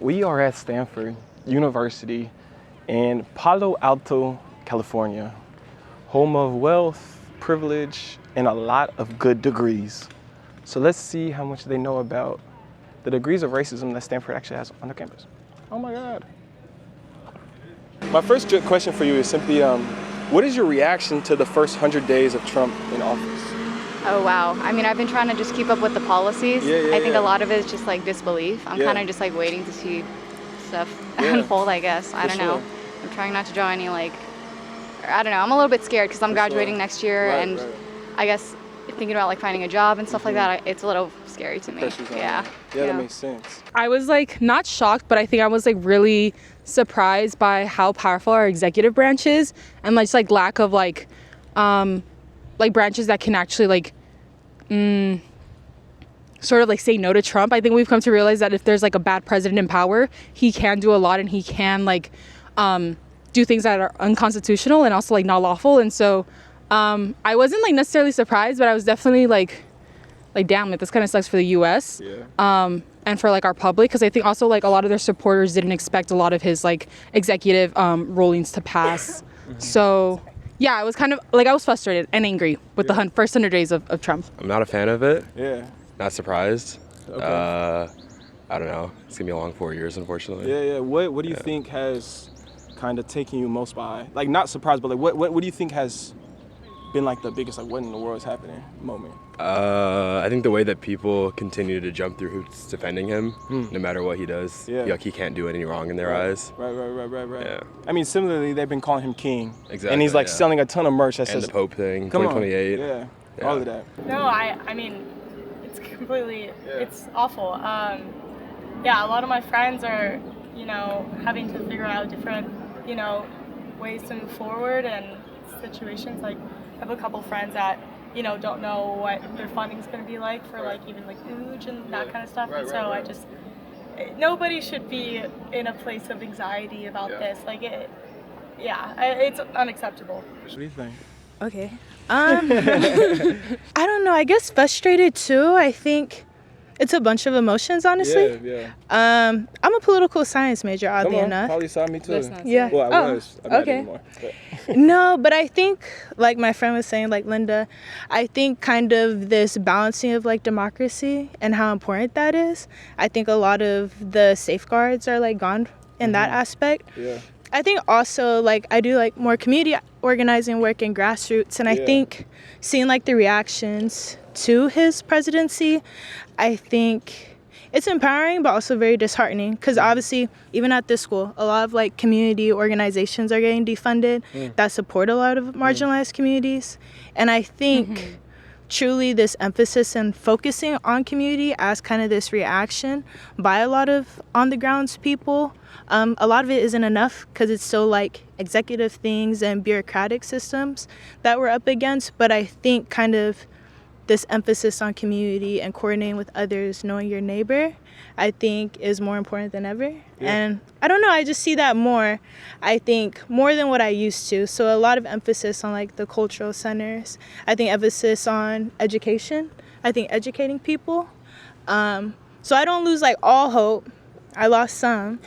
We are at Stanford University in Palo Alto, California, home of wealth, privilege, and a lot of good degrees. So let's see how much they know about the degrees of racism that Stanford actually has on their campus. Oh my God. My first question for you is simply, what is your reaction to the first 100 days of Trump in office? Oh, wow. I mean, I've been trying to just keep up with the policies. I think a lot of it is just like disbelief. I'm kind of just like waiting to see stuff unfold, I guess. I don't know. I'm trying not to draw any I don't know. I'm a little bit scared because I'm graduating next year, and I guess thinking about like finding a job and stuff like that, it's a little scary to me. Yeah, that makes sense. I was like not shocked, but I think I was like really surprised by how powerful our executive branch is, and like just like lack of like branches that can actually like sort of like say no to Trump. I think we've come to realize that if there's like a bad president in power, he can do a lot, and he can like do things that are unconstitutional and also like not lawful. And so I wasn't like necessarily surprised, but I was definitely like damn, like this kind of sucks for the US and for like our public, because I think also like a lot of their supporters didn't expect a lot of his like executive rulings to pass. So yeah, I was kind of like, I was frustrated and angry with the first 100 days of Trump. I'm not a fan of it. Yeah. Not surprised. Okay. I don't know. It's gonna be a long 4 years, unfortunately. Yeah. What do you think has kind of taken you most by, like, not surprised, but like what do you think has been like the biggest, like, what in the world is happening moment? I think the way that people continue to jump through hoops defending him, no matter what he does. Like, he can't do any wrong in their eyes. Right. Yeah. I mean, similarly, they've been calling him king. Exactly. And he's like selling a ton of merch that and says the Pope thing, come 2028. on. Yeah, all of that. No, I mean, it's completely, it's awful. Yeah, a lot of my friends are, having to figure out different, ways to move forward and situations. Like, I have a couple friends that, don't know what their funding is going to be like for like even like food and that kind of stuff. And so I just, nobody should be in a place of anxiety about this. Like it's unacceptable. What do you think? Okay. I don't know. I guess frustrated too. I think it's a bunch of emotions, honestly. Yeah. I'm a political science major, oddly enough. Probably saw me too. Yeah. Well, I was. I'm not okay. anymore. But. No, but I think, like my friend was saying, like Linda, I think kind of this balancing of like democracy and how important that is. I think a lot of the safeguards are like gone in that aspect. Yeah. I think also like I do like more community organizing work in grassroots, and I think seeing like the reactions to his presidency, I think it's empowering but also very disheartening, because obviously even at this school a lot of like community organizations are getting defunded that support a lot of marginalized communities, and I think truly this emphasis and focusing on community as kind of this reaction by a lot of on the grounds people, a lot of it isn't enough because it's still like executive things and bureaucratic systems that we're up against. But I think kind of this emphasis on community and coordinating with others, knowing your neighbor, I think is more important than ever. And I don't know, I just see that more, I think, more than what I used to. So a lot of emphasis on like the cultural centers. I think emphasis on education. I think educating people. So I don't lose like all hope. I lost some,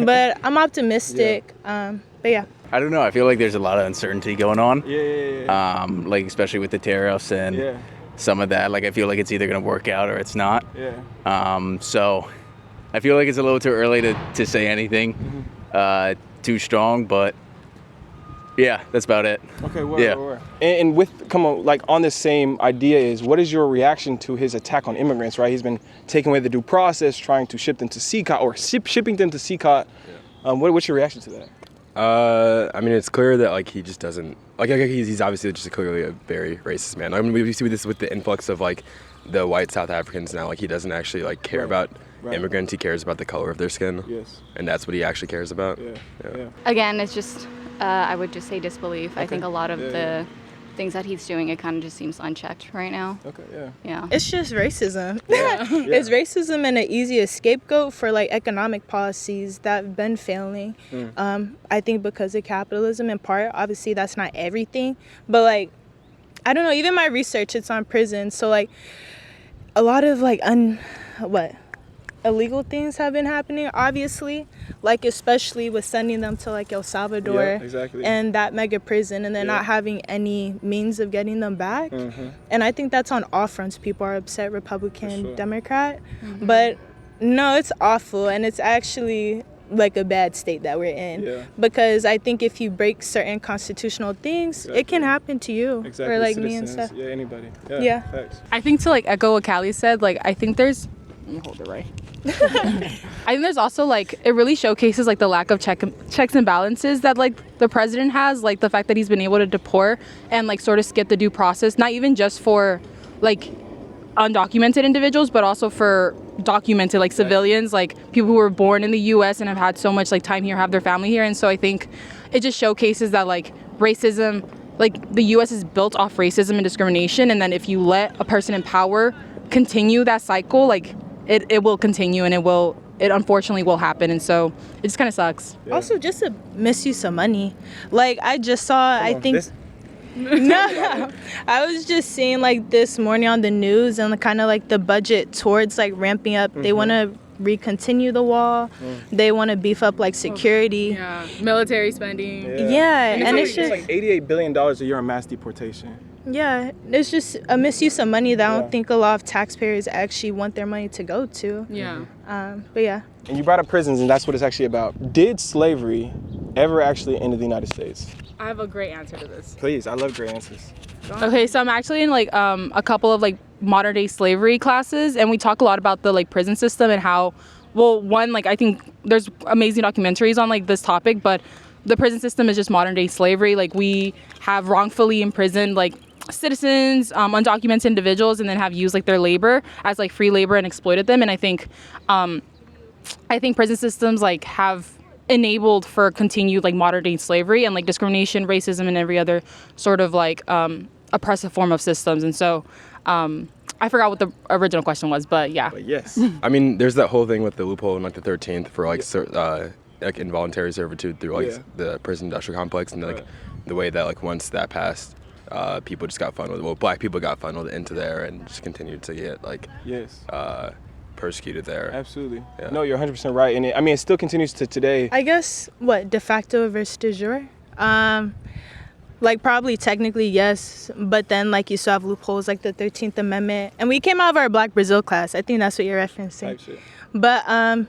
but I'm optimistic. But yeah. I don't know. I feel like there's a lot of uncertainty going on. Yeah. Like especially with the tariffs and some of that. Like I feel like it's either going to work out or it's not. So I feel like it's a little too early to say anything too strong, but yeah, that's about it. Okay, well. And with on this same idea is, what is your reaction to his attack on immigrants? Right, he's been taking away the due process, trying to ship them to CCOT or shipping them to CCOT. What's your reaction to that? I mean, it's clear that like he just doesn't like. He's obviously just clearly a very racist man. I mean, we see this with the influx of like the white South Africans now. Like he doesn't actually like care about immigrants. He cares about the color of their skin. Yes. And that's what he actually cares about. Yeah. Again, it's just, I would just say disbelief. Okay. I think a lot of the things that he's doing, it kind of just seems unchecked right now. Okay, yeah. It's just racism. It's racism and an easiest scapegoat for like economic policies that have been failing. I think because of capitalism in part. Obviously, that's not everything, but like, I don't know. Even my research, it's on prisons. So like, a lot of like illegal things have been happening, obviously, like especially with sending them to like El Salvador and that mega prison, and then not having any means of getting them back. And I think that's on all fronts. People are upset, Republican, Democrat, but no, it's awful, and it's actually like a bad state that we're in, because I think if you break certain constitutional things, it can happen to you or like me and stuff. Yeah, anybody. Facts. I think to like echo what Callie said, like I think there's, let me hold it right. I think there's also like, it really showcases like the lack of checks and balances that like the president has, like the fact that he's been able to deport and like sort of skip the due process, not even just for like undocumented individuals, but also for documented like civilians, like people who were born in the US and have had so much like time here, have their family here. And so I think it just showcases that like racism, like the US is built off racism and discrimination, and then if you let a person in power continue that cycle, like it will continue, and it unfortunately will happen. And so it just kind of sucks. Also just a misuse of money. Like I just saw, no, I was just seeing like this morning on the news and kind of like the budget towards like ramping up. They want to recontinue the wall. They want to beef up like security. Military spending. And it's just like $88 billion a year on mass deportation. Yeah, it's just a misuse of money that I don't think a lot of taxpayers actually want their money to go to. But yeah. And you brought up prisons, and that's what it's actually about. Did slavery ever actually end in the United States? I have a great answer to this. Please, I love great answers. Okay, so I'm actually in like a couple of like modern day slavery classes, and we talk a lot about the like prison system and how, well, one, like I think there's amazing documentaries on like this topic, but the prison system is just modern day slavery. Like we have wrongfully imprisoned like citizens, undocumented individuals, and then have used like their labor as like free labor and exploited them. And I think prison systems like have enabled for continued like modern day slavery and like discrimination, racism, and every other sort of like oppressive form of systems. And so I forgot what the original question was, but yeah. But yes. I mean, there's that whole thing with the loophole in like the 13th for like involuntary servitude through like the prison industrial complex, and like the way that like once that passed, people just got funneled. Well, black people got funneled into there and just continued to get like persecuted there. Absolutely. No, you're 100% right, and it still continues to today. I guess de facto versus de jure. Like probably technically yes, but then like you still have loopholes like the 13th Amendment, and we came out of our Black Brazil class. I think that's what you're referencing. But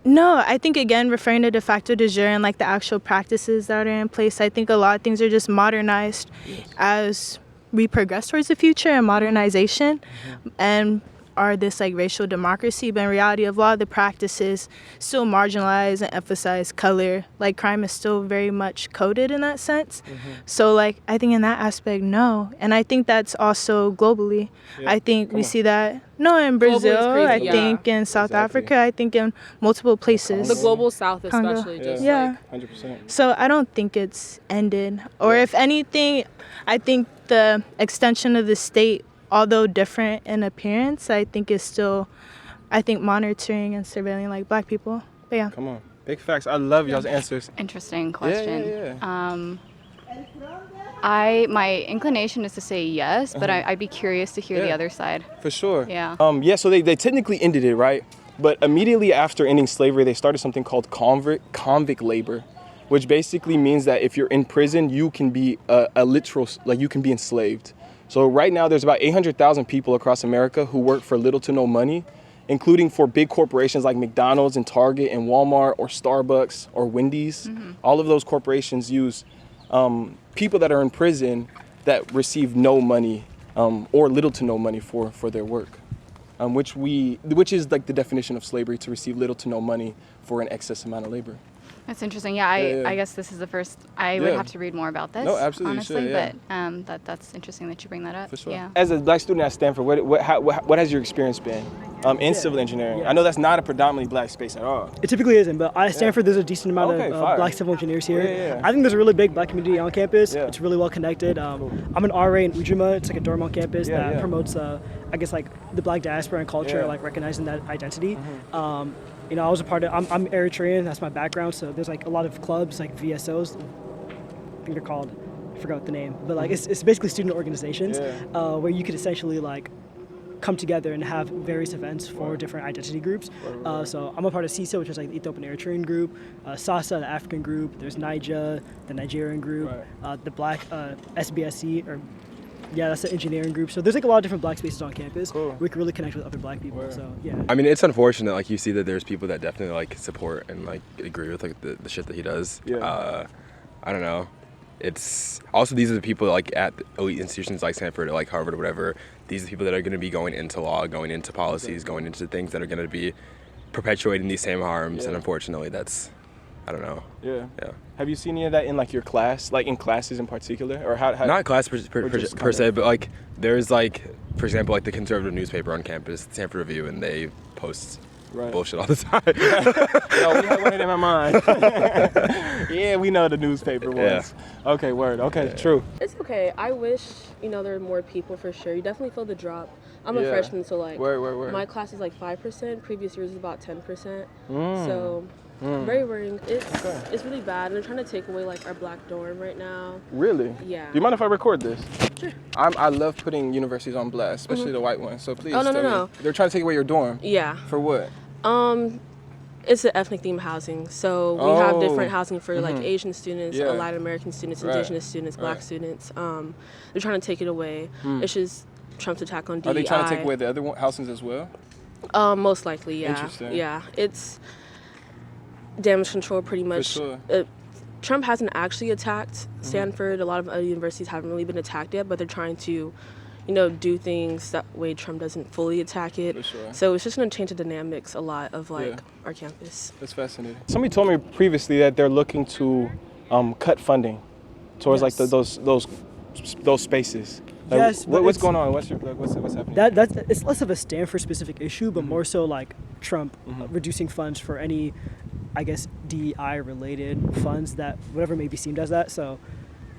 no, I think again referring to de facto de jure and like the actual practices that are in place, I think a lot of things are just modernized as we progress towards the future and modernization, and are this like racial democracy, but in reality of law, the practices still marginalize and emphasize color. Like crime is still very much coded in that sense. So like I think in that aspect, no. And I think that's also globally. I think we see that in Brazil, I think in South Africa, I think in multiple places. The global South especially. Just like 100%. So I don't think it's ended. Or if anything, I think the extension of the state, although different in appearance, I think is still, monitoring and surveilling like black people. But yeah. Come on. Big facts. I love y'all's answers. Interesting question. My inclination is to say yes, but I'd be curious to hear the other side. For sure. Yeah. So they technically ended it, right? But immediately after ending slavery, they started something called convict labor, which basically means that if you're in prison, you can be a literal, like you can be enslaved. So right now there's about 800,000 people across America who work for little to no money, including for big corporations like McDonald's and Target and Walmart or Starbucks or Wendy's. All of those corporations use people that are in prison that receive no money or little to no money for their work, which is like the definition of slavery, to receive little to no money for an excess amount of labor. That's interesting. I guess this is the first. I would have to read more about this. No, absolutely, honestly, should, but that's interesting that you bring that up. For sure. Yeah. As a black student at Stanford, what has your experience been in civil engineering? I know that's not a predominantly black space at all. It typically isn't, but at Stanford there's a decent amount of black civil engineers here. I think there's a really big black community on campus. It's really well connected. I'm an RA in Ujima. It's like a dorm on campus that promotes, I guess, like the black diaspora and culture, like recognizing that identity. You know, I was a part of, I'm Eritrean, that's my background, so there's like a lot of clubs, like VSOs, I think they're called, I forgot the name, but like it's basically student organizations where you could essentially like come together and have various events for different identity groups. So I'm a part of CISA, which is like the Ethiopian Eritrean group, SASA, the African group, there's NIJA, the Nigerian group, the Black SBSC, or that's the engineering group. So there's like a lot of different Black spaces on campus. We can really connect with other Black people. So yeah. I mean, it's unfortunate. Like you see that there's people that definitely like support and like agree with like the shit that he does. I don't know. It's also, these are the people like at elite institutions like Stanford or like Harvard or whatever. These are the people that are going to be going into law, going into policies, going into things that are going to be perpetuating these same harms. And unfortunately, that's, I don't know. Yeah. Have you seen any of that in like your class, like in classes in particular, or how? Not class per se, but like there's like, for example, like the conservative newspaper on campus, Stanford Review, and they post bullshit all the time. No, we had one in my mind. Yeah, we know the newspaper was. Okay, word. Okay, true. It's okay. I wish, there were more people for sure. You definitely feel the drop. I'm a freshman, so like my class is like 5%. Previous years is about 10%. So very worrying. It's really bad. And they're trying to take away like our Black dorm right now. Really? Yeah. Do you mind if I record this? Sure. I love putting universities on blast, especially the white ones. So please. Oh no. They're trying to take away your dorm. Yeah. For what? It's an ethnic themed housing. So we have different housing for like Asian students, Latin American students, Indigenous students, Black students. They're trying to take it away. It's just Trump's attack on DEI. Are they trying to take away the other housings as well? Most likely, yeah. Interesting. Yeah, it's damage control pretty much. For sure. Trump hasn't actually attacked Stanford. A lot of other universities haven't really been attacked yet, but they're trying to, do things that way Trump doesn't fully attack it. For sure. So it's just going to change the dynamics a lot of like our campus. That's fascinating. Somebody told me previously that they're looking to cut funding towards like those spaces. Like, Yes, but what's going on? What's happening? It's less of a Stanford specific issue, but more so like Trump reducing funds for any, I guess, DEI related funds that whatever may be seen as that. So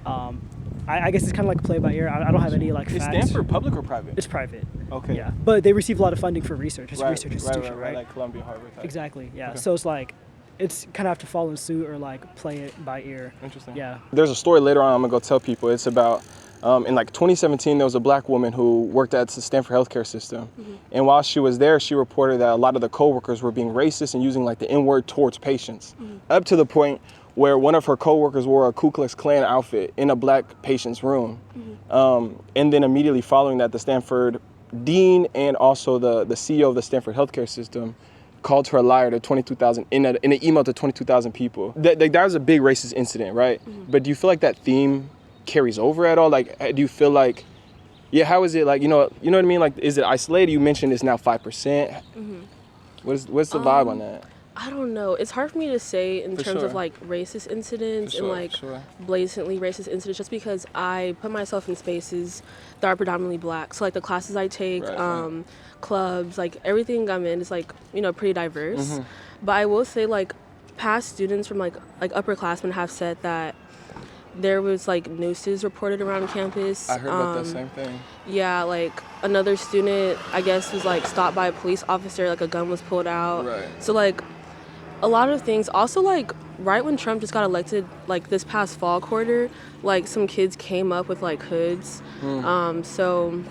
I guess it's kind of like play by ear. I don't have any like facts. Is Stanford public or private? It's private. Okay. Yeah, but they receive a lot of funding for research. It's a research institution, right? Like Columbia, Harvard. Type. Exactly. Yeah. Okay. So it's like, it's kind of have to follow suit or like play it by ear. Interesting. Yeah. There's a story later on I'm gonna go tell people. It's about in like 2017 there was a Black woman who worked at the Stanford healthcare system, and while she was there, she reported that a lot of the coworkers were being racist and using like the N-word towards patients, up to the point where one of her coworkers wore a Ku Klux Klan outfit in a Black patient's room, and then immediately following that, the Stanford dean and also the CEO of the Stanford healthcare system called her a liar to 22,000 in an email to 22,000 people. That was a big racist incident, right? But do you feel like that theme carries over at all? Like, do you feel like, how is it like, you know what I mean? Like, is it isolated? You mentioned it's now 5%. What's the vibe on that? I don't know. It's hard for me to say in terms of like racist incidents and like blatantly racist incidents, just because I put myself in spaces that are predominantly Black. So like the classes I take, clubs, like everything I'm in is like, pretty diverse. But I will say like past students from like upperclassmen have said that there was like nooses reported around campus. I heard about that same thing. Yeah, like another student, I guess, was like stopped by a police officer, like a gun was pulled out. Right. So like a lot of things. Also like right when Trump just got elected, like this past fall quarter, like some kids came up with like hoods. So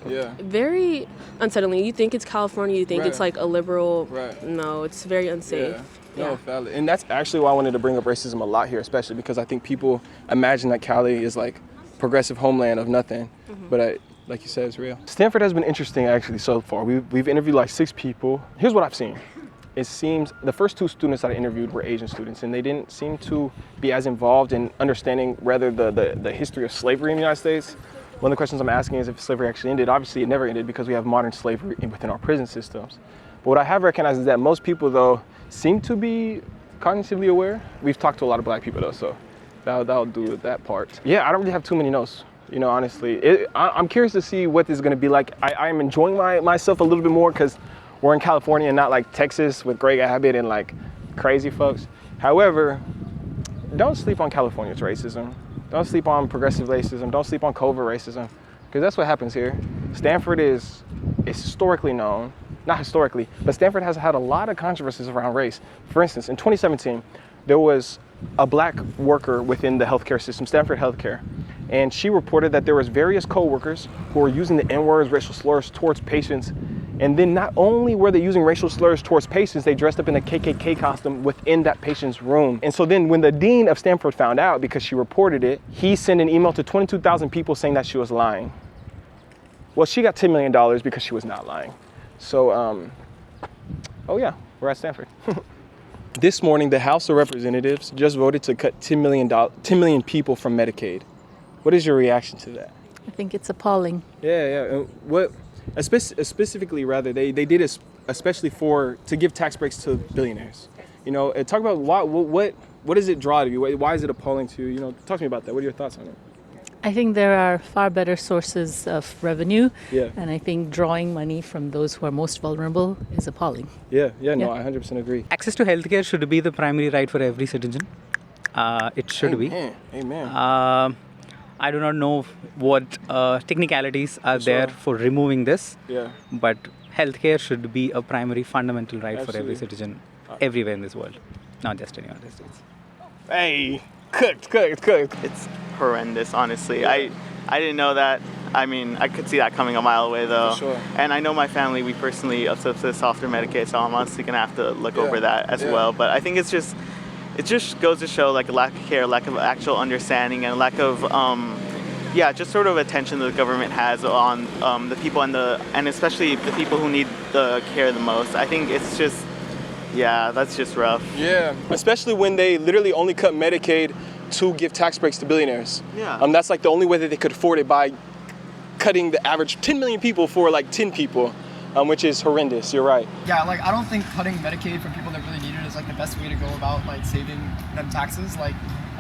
very unsettling. You think it's California, you think it's like a liberal. No, it's very unsafe. No, valid. And that's actually why I wanted to bring up racism a lot here, especially because I think people imagine that Cali is like progressive homeland of nothing, but like you said, it's real. Stanford has been interesting actually so far. We've interviewed like 6 people. Here's what I've seen. It seems the first 2 students that I interviewed were Asian students, and they didn't seem to be as involved in understanding rather the history of slavery in the United States. One of the questions I'm asking is if slavery actually ended. Obviously, it never ended because we have modern slavery within our prison systems. But what I have recognized is that most people, though, seem to be cognitively aware. We've talked to a lot of Black people, though, so that'll do that part. Yeah, I don't really have too many notes, honestly. I'm curious to see what this is going to be like. I'm enjoying myself a little bit more because we're in California and not like Texas with Greg Abbott and like crazy folks. However, don't sleep on California's racism. Don't sleep on progressive racism. Don't sleep on covert racism, because that's what happens here. Stanford is historically known. Not historically, but Stanford has had a lot of controversies around race. For instance, in 2017, there was a Black worker within the healthcare system, Stanford Healthcare, And she reported that there was various co-workers who were using the N-words, racial slurs towards patients. And then not only were they using racial slurs towards patients, they dressed up in a KKK costume within that patient's room. And so then when the dean of Stanford found out, because she reported it, he sent an email to 22,000 people saying that she was lying. Well, she got $10 million because she was not lying. So, oh yeah, we're at Stanford. This morning, the House of Representatives just voted to cut 10 million people from Medicaid. What is your reaction to that? I think it's appalling. Yeah. What, specifically rather, they did it especially to give tax breaks to billionaires. You know, talk about what does it draw to you? Why is it appalling to you? You know, talk to me about that. What are your thoughts on it? I think there are far better sources of revenue. Yeah. And I think drawing money from those who are most vulnerable is appalling. Yeah, no, I 100% agree. Access to healthcare should be the primary right for every citizen. It should be. Amen. I do not know what technicalities are there for removing this. Yeah. But healthcare should be a primary fundamental right for every citizen everywhere in this world, not just in the United States. Hey, cooked. It's horrendous, honestly. I didn't know that. I mean, I could see that coming a mile away, though. For sure. And I know my family, we personally obsess softer Medicaid, so I'm honestly going to have to look over that as well. But I think it just goes to show like a lack of care, lack of actual understanding, and lack of, just sort of attention that the government has on the people and especially the people who need the care the most. I think it's just, that's just rough. Yeah, especially when they literally only cut Medicaid to give tax breaks to billionaires. Yeah. That's like the only way that they could afford it, by cutting the average 10 million people for like 10 people, which is horrendous. You're right. Yeah, like I don't think cutting Medicaid from people that really need it is like the best way to go about like saving them taxes. Like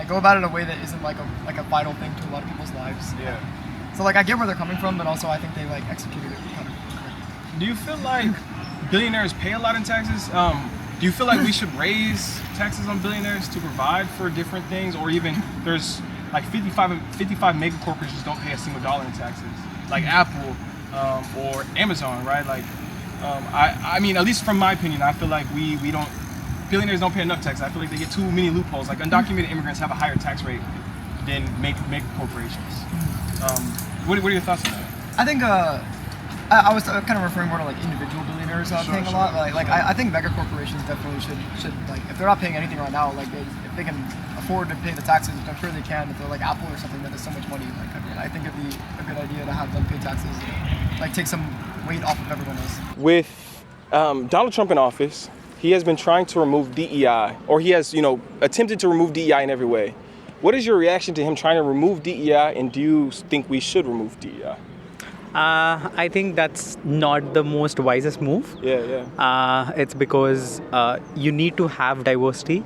go about it in a way that isn't like a vital thing to a lot of people's lives. Yeah. So like I get where they're coming from, but also I think they like executed it kind of correctly. Do you feel like billionaires pay a lot in taxes? Do you feel like we should raise taxes on billionaires to provide for different things, or even there's like 55 mega corporations don't pay a single dollar in taxes, like Apple or Amazon, right? Like, I mean, at least from my opinion, I feel like billionaires don't pay enough taxes. I feel like they get too many loopholes. Like undocumented immigrants have a higher tax rate than mega corporations. What are your thoughts on that? I think I was kind of referring more to like individual billionaires paying a lot. I think mega corporations definitely should like, if they're not paying anything right now, like if they can afford to pay the taxes, which I'm sure they can, if they're like Apple or something that has so much money, like I think it'd be a good idea to have them pay taxes, like take some weight off of everyone else. With Donald Trump in office, he has been trying to remove DEI, or he has, attempted to remove DEI in every way. What is your reaction to him trying to remove DEI, and do you think we should remove DEI? I think that's not the most wisest move. It's because you need to have diversity,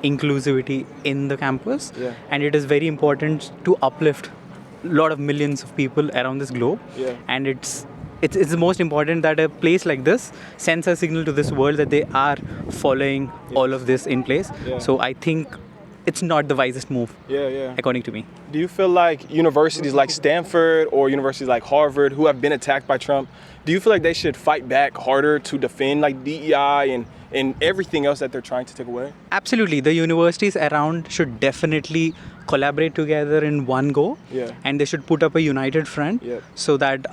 inclusivity in the campus, and it is very important to uplift a lot of millions of people around this globe. And it's the most important that a place like this sends a signal to this world that they are following all of this in place. So I think it's not the wisest move, according to me. Do you feel like universities like Stanford or universities like Harvard, who have been attacked by Trump, do you feel like they should fight back harder to defend like DEI and everything else that they're trying to take away? Absolutely. The universities around should definitely collaborate together in one go, and they should put up a united front so that,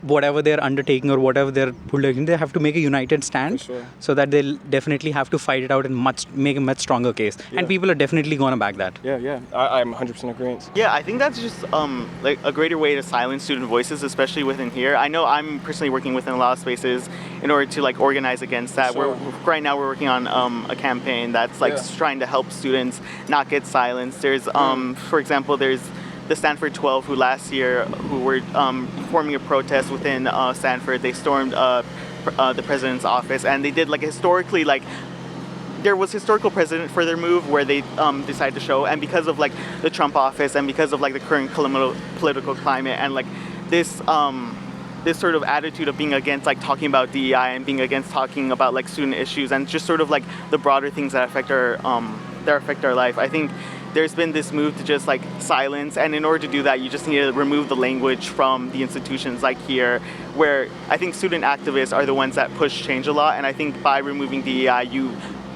whatever they're undertaking or whatever they're pulling, they have to make a united stand, so that they'll definitely have to fight it out and make a much stronger case. And people are definitely going to back that. I'm 100% agreeing. Yeah, I think that's just like a greater way to silence student voices, especially within here. I know I'm personally working within a lot of spaces in order to like organize against that. Right now we're working on a campaign that's like trying to help students not get silenced. There's, for example, there's the Stanford 12 who last year were forming a protest within Stanford. They stormed the president's office, and they did like historically, like there was historical precedent for their move where they decided to show, and because of like the Trump office and because of like the current political climate and like this sort of attitude of being against like talking about DEI and being against talking about like student issues and just sort of like the broader things that affect our life. I think there's been this move to just like silence, and in order to do that you just need to remove the language from the institutions like here, where I think student activists are the ones that push change a lot, and I think by removing DEI you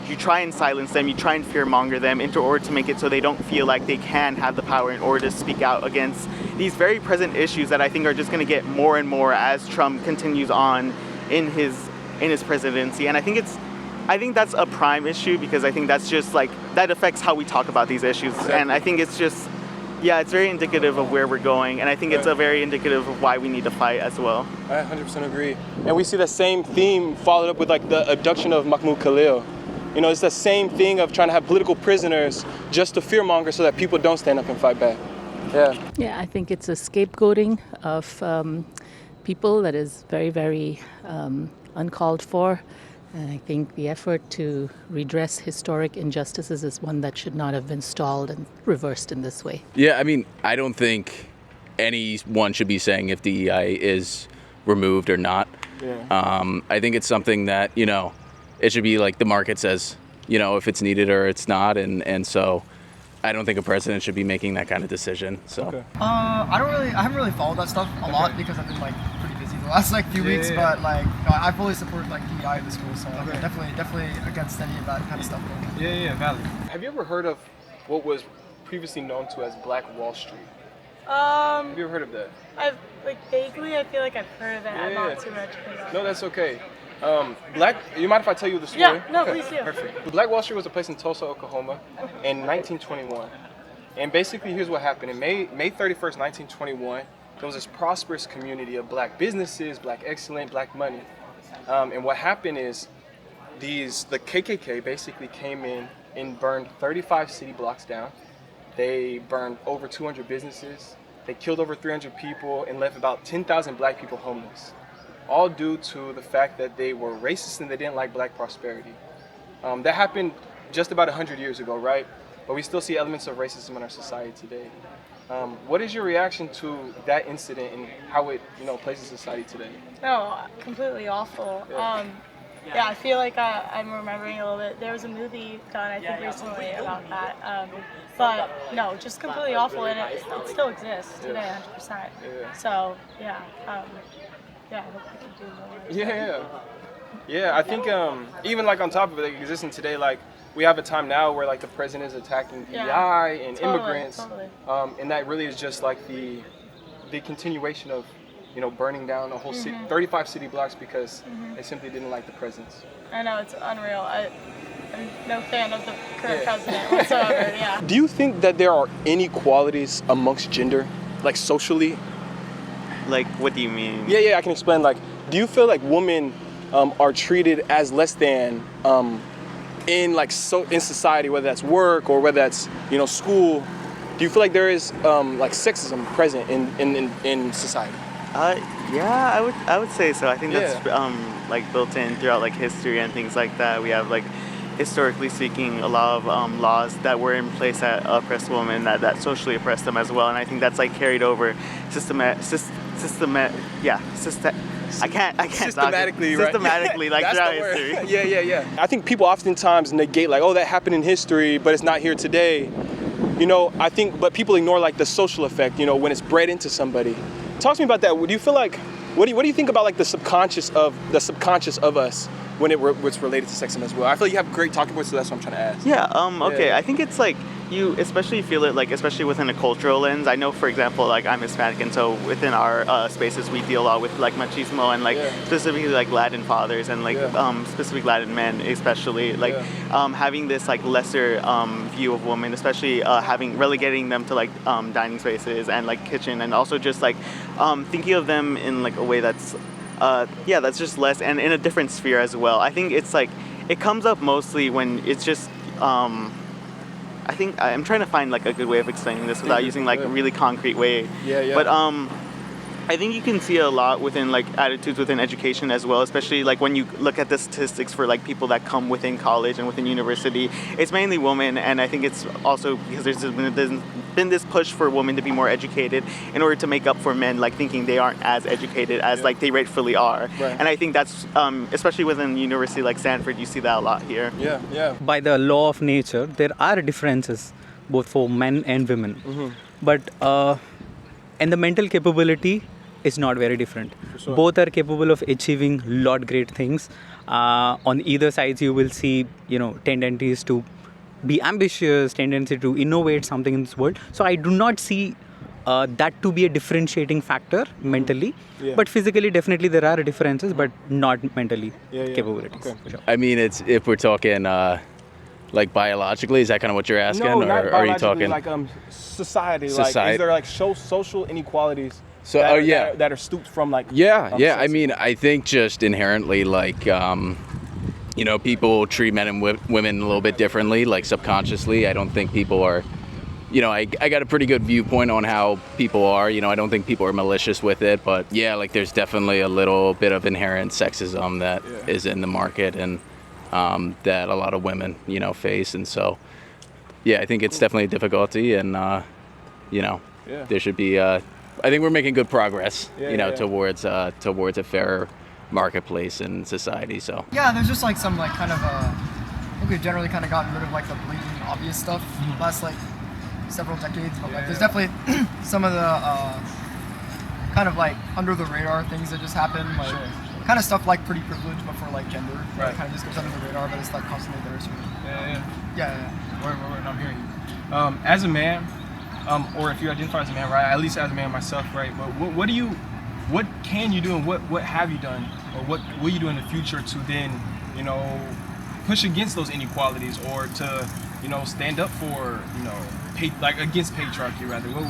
you try and silence them, you try and fearmonger them in order to make it so they don't feel like they can have the power in order to speak out against these very present issues that I think are just going to get more and more as Trump continues on in his presidency. And I think that's a prime issue, because I think that's just like, that affects how we talk about these issues. Exactly. And I think it's just, yeah, it's very indicative of where we're going, and I think it's a very indicative of why we need to fight as well. I 100% agree. And we see the same theme followed up with like the abduction of Mahmoud Khalil. You know, it's the same thing of trying to have political prisoners just to fearmonger so that people don't stand up and fight back. Yeah. Yeah, I think it's a scapegoating of people that is very, very uncalled for. And I think the effort to redress historic injustices is one that should not have been stalled and reversed in this way. Yeah, I mean, I don't think anyone should be saying if DEI is removed or not. Yeah. I think it's something that, you know, it should be like the market says, you know, if it's needed or it's not. And so I don't think a president should be making that kind of decision. So okay. I haven't really followed that stuff a lot because I've been like pretty busy the last like few weeks, but like I fully support like DEI at the school, so okay. definitely against any of that kind of stuff. Yeah, valid. Have you ever heard of what was previously known to as Black Wall Street? Have you ever heard of that? I've like vaguely, I feel like I've heard of that. I'm not too much. No, that's okay. You mind if I tell you the story? Yeah, no, okay. Please do. Perfect. Black Wall Street was a place in Tulsa, Oklahoma in 1921. And basically, here's what happened. In May 31st, 1921, there was this prosperous community of black businesses, black excellence, black money. And what happened is the KKK basically came in and burned 35 city blocks down. They burned over 200 businesses. They killed over 300 people and left about 10,000 black people homeless. All due to the fact that they were racist and they didn't like black prosperity. That happened just about 100 years ago, right? But we still see elements of racism in our society today. What is your reaction to that incident and how it, plays in society today? No, completely awful. Yeah, I feel like I'm remembering a little bit. There was a movie done, I think, recently about that. But no, just completely awful, and it still exists today, 100%. So yeah. Yeah, I hope we can do more. Yeah, I think even like on top of it, like, existing today, like we have a time now where like the president is attacking DEI and immigrants, and that really is just like the continuation of burning down a whole city, 35 city blocks because they simply didn't like the presence. I know, it's unreal. I'm no fan of the current president whatsoever. Yeah. Do you think that there are inequalities amongst gender, like socially? Like, what do you mean? Yeah, I can explain. Like, do you feel like women are treated as less than in society, whether that's work or whether that's school? Do you feel like there is like sexism present in society? Yeah, I would say so. I think that's like built in throughout like history and things like that. We have like, historically speaking, a lot of laws that were in place that oppressed women, that socially oppressed them as well. And I think that's like carried over systematically, like throughout history. Yeah. I think people oftentimes negate like, oh, that happened in history, but it's not here today. I think, but people ignore like the social effect, when it's bred into somebody. Talk to me about that. Do you feel like, what do you think about like the subconscious of us when it's related to sexism as well? I feel like you have great talking points, so that's what I'm trying to ask. Yeah, okay. I think it's like, you especially feel it like, especially within a cultural lens. I know, for example, like I'm Hispanic, and so within our spaces we deal a lot with like machismo and like specifically like Latin fathers and like specific Latin men, especially like having this like lesser view of women, especially relegating them to like dining spaces and like kitchen, and also just like thinking of them in like a way that's that's just less and in a different sphere as well. I think it's like it comes up mostly when it's just I think I'm trying to find like a good way of explaining this without using like a really concrete way. But I think you can see a lot within like attitudes within education as well, especially like when you look at the statistics for like people that come within college and within university. It's mainly women, and I think it's also because there's been this push for women to be more educated in order to make up for men like thinking they aren't as educated as like they rightfully are. And I think that's especially within a university like Stanford, you see that a lot here. By the law of nature, there are differences both for men and women, but and the mental capability is not very different. Both are capable of achieving lot great things. On either sides, you will see, tendencies to be ambitious, tendency to innovate something in this world. So I do not see that to be a differentiating factor mentally. But physically, definitely there are differences, but not mentally capabilities. Okay. For sure. I mean, it's if we're talking like biologically, is that kind of what you're asking, No, or not are you talking like society? Like, is there like social inequalities that are stooped from like? Yeah. I mean, I think just inherently like people treat men and women a little bit differently, like subconsciously. I don't think people are. I got a pretty good viewpoint on how people are. I don't think people are malicious with it, but like there's definitely a little bit of inherent sexism that is in the market and that a lot of women, face. And so, I think it's definitely a difficulty and, there should be, I think we're making good progress, towards a fairer marketplace and society. So, there's just like some like kind of, I think we've generally kind of gotten rid of like the blatant obvious stuff last like several decades, but like there's definitely some of the kind of like under the radar things that just happen, like kind of stuff like pretty privilege, but for like gender, right? Kind of just goes under the radar, but it's like constantly there. So Word, I'm hearing you. As a man, or if you identify as a man, right? At least as a man myself, right? But what can you do, and what have you done, or what will you do in the future to then, push against those inequalities, or to, stand up for, against patriarchy rather? What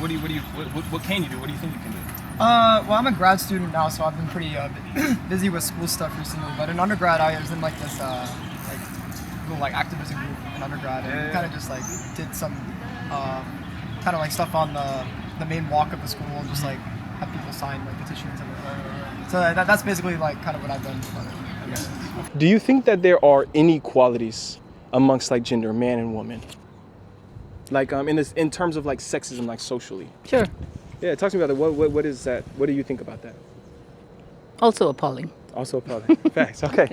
can you do? What do you think you can do? Well, I'm a grad student now, so I've been pretty busy with school stuff recently. But in undergrad, I was in like this little like activism group in undergrad, and kind of just like did some kind of like stuff on the main walk of the school, and just like have people sign like petitions and everything. So that's basically like kind of what I've done. Do you think that there are inequalities amongst like gender, man and woman? Like in terms of like sexism, like socially. Sure. Yeah, talk to me about that. What is that? What do you think about that? Also appalling. Also appalling. Facts. Okay.